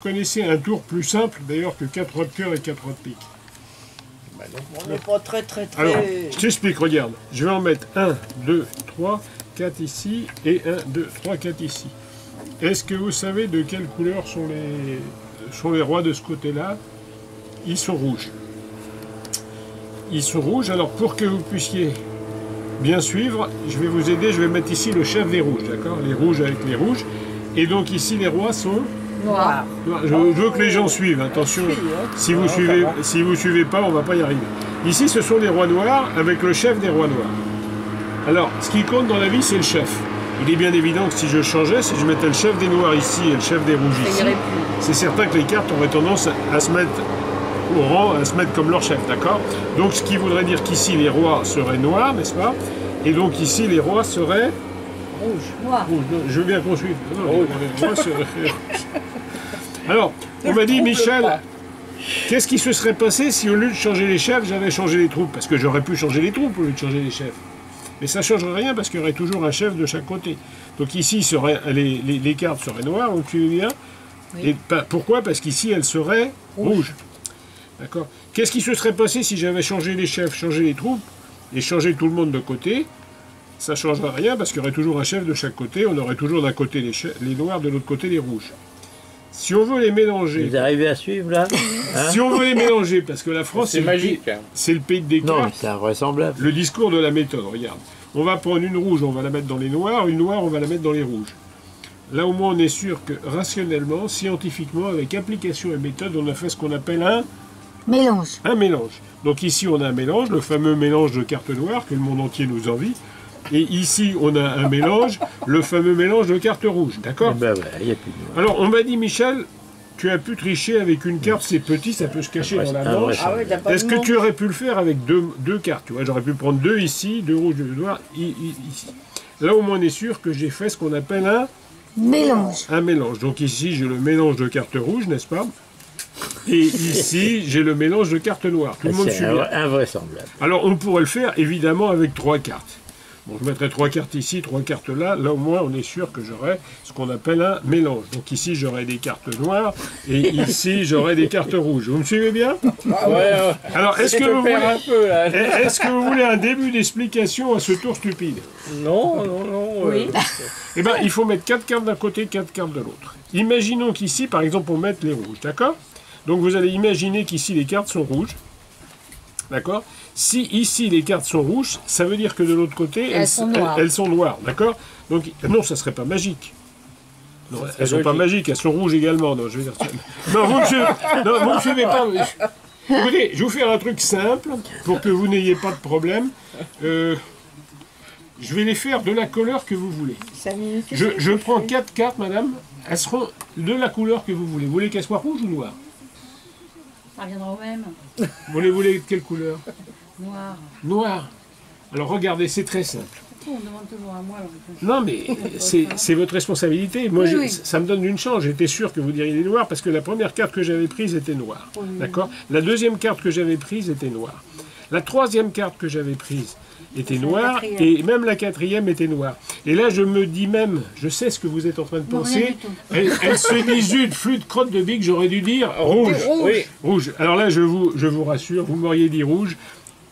Vous connaissez un tour plus simple d'ailleurs que 4 rois de cœur et 4 rois de pique. Bah donc on n'est pas très... Alors, je t'explique, regarde. Je vais en mettre 1, 2, 3, 4 ici et 1, 2, 3, 4 ici. Est-ce que vous savez de quelle couleur sont les rois de ce côté-là? Ils sont rouges. Ils sont rouges, alors pour que vous puissiez bien suivre, je vais vous aider, je vais mettre ici le chef des rouges, d'accord? Les rouges avec les rouges. Et donc ici les rois sont... Noir. Je veux que les gens suivent, attention, si vous suivez pas, on va pas y arriver. Ici, ce sont les rois noirs avec le chef des rois noirs. Alors, ce qui compte dans la vie, c'est le chef. Il est bien évident que si je changeais, si je mettais le chef des noirs ici et le chef des rouges ici, c'est certain que les cartes auraient tendance à se mettre au rang, à se mettre comme leur chef, d'accord? Donc, ce qui voudrait dire qu'ici, les rois seraient noirs, n'est-ce pas? Et donc, ici, les rois seraient... Rouge. Noir. Rouge. Non, je veux bien qu'on suive. Non, les rois seraient... Alors, on m'a dit, Michel, qu'est-ce qui se serait passé si au lieu de changer les chefs, j'avais changé les troupes? Parce que j'aurais pu changer les troupes au lieu de changer les chefs. Mais ça ne changerait rien parce qu'il y aurait toujours un chef de chaque côté. Donc ici, les cartes seraient noires, vous suivez bien. Oui. Et pourquoi? Parce qu'ici, elles seraient rouges. D'accord. Qu'est-ce qui se serait passé si j'avais changé les chefs, changé les troupes et changé tout le monde de côté? Ça ne changerait rien parce qu'il y aurait toujours un chef de chaque côté. On aurait toujours d'un côté les noirs, de l'autre côté les rouges. Si on veut les mélanger... Vous arrivez à suivre là hein? Si on veut les mélanger, parce que la France, c'est magique. C'est le pays des cartes. Non, c'est invraisemblable. Le discours de la méthode, regarde. On va prendre une rouge, on va la mettre dans les noirs, une noire, on va la mettre dans les rouges. Là, au moins, on est sûr que rationnellement, scientifiquement, avec application et méthode, on a fait ce qu'on appelle un... mélange. Un mélange. Donc ici, on a un mélange, le fameux mélange de cartes noires que le monde entier nous envie. Et ici, on a un mélange, le fameux mélange de cartes rouges, d'accord? Ben ouais, y a plus de... Alors, on m'a dit, Michel, tu as pu tricher avec une carte, c'est petit, ça peut se cacher dans la manche. Ah ouais, est-ce que tu aurais pu le faire avec deux cartes? Tu vois, j'aurais pu prendre deux ici, deux rouges, deux noirs, ici. Là, au moins, on est sûr que j'ai fait ce qu'on appelle un... mélange. Un mélange. Donc ici, j'ai le mélange de cartes rouges, n'est-ce pas? Et ici, j'ai le mélange de cartes noires. Tout le monde suit bien. C'est invraisemblable. Alors, on pourrait le faire, évidemment, avec 3 cartes. Bon, je mettrai 3 cartes ici, 3 cartes là. Là, au moins, on est sûr que j'aurai ce qu'on appelle un mélange. Donc ici, j'aurai des cartes noires et ici, j'aurai des cartes rouges. Vous me suivez bien? Ah ouais. Alors, est-ce que vous voulez un début d'explication à ce tour stupide? Non. Oui. Eh bien, il faut mettre 4 cartes d'un côté, 4 cartes de l'autre. Imaginons qu'ici, par exemple, on mette les rouges, d'accord? Donc, vous allez imaginer qu'ici, les cartes sont rouges. D'accord? Si ici les cartes sont rouges, ça veut dire que de l'autre côté, elles sont noires. D'accord? Donc, non, ça ne serait pas magique. Non, elles ne sont pas magiques, elles sont rouges également. Non, je veux dire, non, vous ne me suivez pas. Écoutez, je vais vous faire un truc simple pour que vous n'ayez pas de problème. Je vais les faire de la couleur que vous voulez. Je prends 4 cartes, madame. Elles seront de la couleur que vous voulez. Vous voulez qu'elles soient rouges ou noires? Ça reviendra au même. Vous les voulez de quelle couleur? Noir. Noir. Alors regardez, c'est très simple. On demande toujours à moi. Non mais c'est votre responsabilité. Moi, oui. ça me donne une chance. J'étais sûr que vous diriez les noirs parce que la première carte que j'avais prise était noire. Oui. D'accord? La deuxième carte que j'avais prise était noire. La troisième carte que j'avais prise était noire et même la quatrième était noire. Et là, je me dis même, je sais ce que vous êtes en train de penser. Elle se dit, zut, flûte, crotte de bique, j'aurais dû dire rouge. Oui. Rouge. Alors là, je vous rassure, vous m'auriez dit rouge,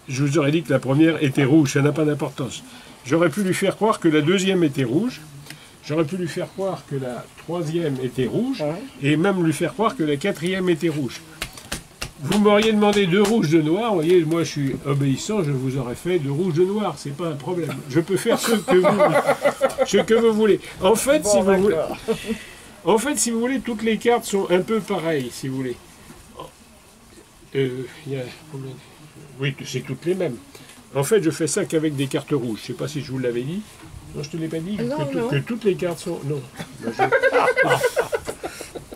je vous aurais dit que la première était rouge, ça n'a pas d'importance. J'aurais pu lui faire croire que la deuxième était rouge, j'aurais pu lui faire croire que la troisième était rouge, et même lui faire croire que la quatrième était rouge. Vous m'auriez demandé 2 rouges, 2 noirs, vous voyez, moi je suis obéissant, je vous aurais fait 2 rouges, 2 noirs, c'est pas un problème. Je peux faire ce que vous voulez. En fait, si vous voulez, toutes les cartes sont un peu pareilles, si vous voulez. Oui, c'est toutes les mêmes. En fait, je fais ça qu'avec des cartes rouges. Je ne sais pas si je vous l'avais dit. Non, je ne te l'ai pas dit. Que toutes les cartes sont... Non.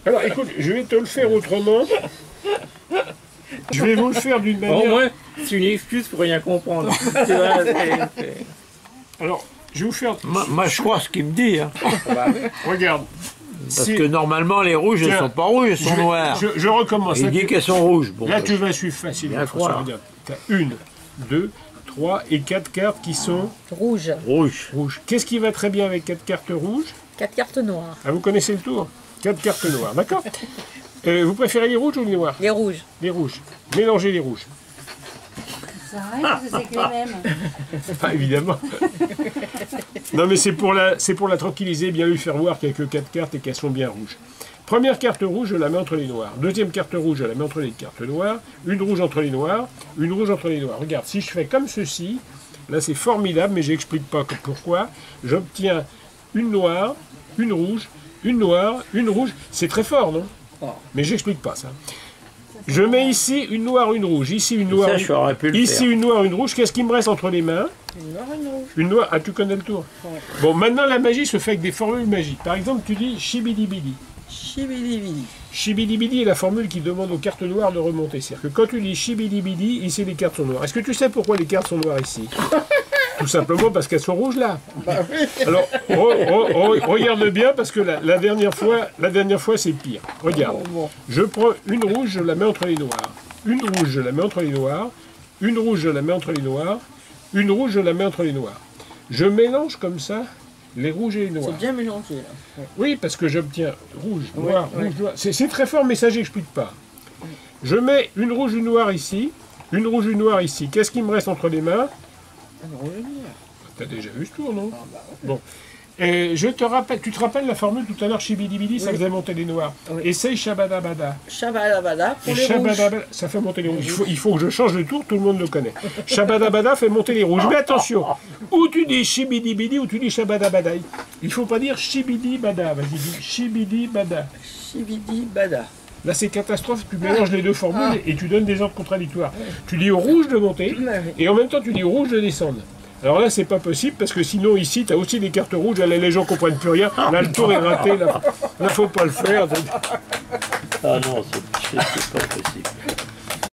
Alors, écoute, je vais te le faire autrement. Je vais vous le faire d'une manière... Au moins, c'est une excuse pour rien comprendre. Alors, je vais vous faire... Moi, je crois ce qu'il me dit. Hein. Regarde. Parce que normalement, les rouges, elles ne sont pas rouges, elles sont noires. Je recommence. Il dit qu'elles sont rouges. Bon, là, tu vas suivre facilement. Regarde. Tu as 1, 2, 3 et 4 cartes qui sont... rouges. Rouges. Qu'est-ce qui va très bien avec 4 cartes rouges? 4 cartes noires. Ah, vous connaissez le tour? 4 cartes noires, d'accord? Vous préférez les rouges ou les noirs? Les rouges. Les rouges. Mélangez les rouges. Ça sert à rien parce que c'est que les mêmes. Pas évidemment. Non, mais c'est pour la tranquilliser, bien lui faire voir qu'il n'y a que 4 cartes et qu'elles sont bien rouges. Première carte rouge, je la mets entre les noirs. Deuxième carte rouge, je la mets entre les cartes noires. Une rouge entre les noirs. Une rouge entre les noirs. Regarde, si je fais comme ceci, là c'est formidable, mais j'explique pas pourquoi. J'obtiens une noire, une rouge, une noire, une rouge. C'est très fort, non? Mais j'explique pas ça. Je mets ici une noire, une rouge. Ici une noire, ici une noire, une rouge. Qu'est-ce qui me reste entre les mains? Une noire, une rouge. Une noire. Ah, tu connais le tour? Ouais. Bon, maintenant la magie se fait avec des formules magiques. Par exemple, tu dis chibidi-bidi. Chibidi-bidi. Chibidi-bidi est la formule qui demande aux cartes noires de remonter. C'est-à-dire que quand tu dis chibidi-bidi, ici les cartes sont noires. Est-ce que tu sais pourquoi les cartes sont noires ici? Tout simplement parce qu'elles sont rouges là. Alors, regarde bien parce que la dernière fois c'est pire. Regarde. Je prends une rouge, je la mets entre les noirs. Une rouge, je la mets entre les noirs. Une rouge, je la mets entre les noirs. Une rouge, je la mets entre les noirs. Je mélange comme ça les rouges et les noirs. C'est bien mélangé là. Ouais. Oui, parce que j'obtiens rouge, noir, rouge, noir. C'est très fort, mais ça, j'explique pas. Je mets une rouge, une noire ici, une rouge, une noire ici. Qu'est-ce qui me reste entre les mains? Une rouge, une noire. T'as déjà vu ce tour, non? Ah, bah, ouais. Bon. Et tu te rappelles la formule tout à l'heure, chibidi-bidi, ça faisait monter les noirs. Oui. Essaye shabada-bada. Shabada-bada pour Et les rouges. shabada-bada, ça fait monter les rouges. Il faut que je change de tour, tout le monde le connaît. Shabada-bada fait monter les rouges. Mais attention, ou tu dis chibidi-bidi ou tu dis shabada-bada. Il ne faut pas dire chibidi-bada. Vas-y, dis chibidi-bada. Chibidi-bada. Là, c'est catastrophe, tu mélanges les deux formules et tu donnes des ordres contradictoires. Tu dis au rouge de monter et en même temps tu dis au rouge de descendre. Alors là, c'est pas possible parce que sinon, ici, tu as aussi des cartes rouges. Là, les gens comprennent plus rien. Là, le tour est raté. Là, faut pas le faire. Ah non, c'est pas possible.